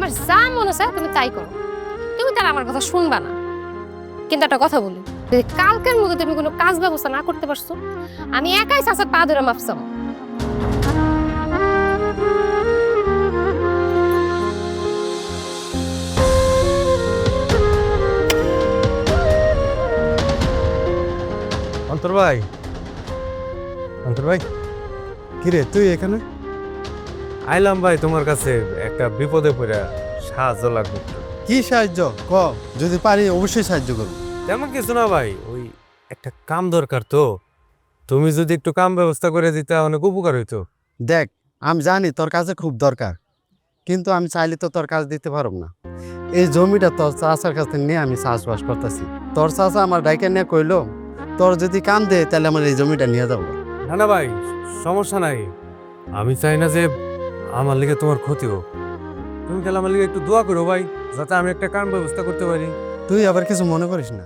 তোমার যা মনে চায় তুমি তাই করো, তুমি তার আমার কথা শুনবা না। কিন্তু একটা কথা বলি, যদি কালকের মধ্যে তুমি কোনো কাজ ব্যবস্থা না করতে পারছো, আমি একাই চাচার পা ধরে মাপ চাবো। অন্তর ভাই, অন্তর ভাই, কিরে তুই এখানে? আইলাম ভাই তোমার কাছে, একটা বিপদে পড়ে সাহায্য লাগবে। কি সাহায্য ক, যদি পারি অবশ্যই সাহায্য করব। তেমন কিছু না ভাই, ওই একটা কাম দরকার তো, তুমি যদি একটু কাম ব্যবস্থা করে দিতে অনেক উপকার হইতো। দেখ, আমি জানি তোর কাছে খুব দরকার, কিন্তু আমি চাইলে তো তোর কাজ দিতে পারব না। এই জমিটা তোর চাচার কাছে নিয়ে আমি চাষবাস করতেছি। তোর চাচা আমার ডাইকে নিয়ে কইলো, তোর যদি কাম দে তাহলে আমার এই জমিটা নিয়ে যাবো। না না ভাই, সমস্যা নাই, আমি চাই না যে আমার লিগে তোমার ক্ষতি হোক। তুমি তাহলে আমার লিগে একটু দোয়া করো ভাই, যাতে আমি একটা কাম ব্যবস্থা করতে পারি। তুই আবার কিছু মনে করিস না।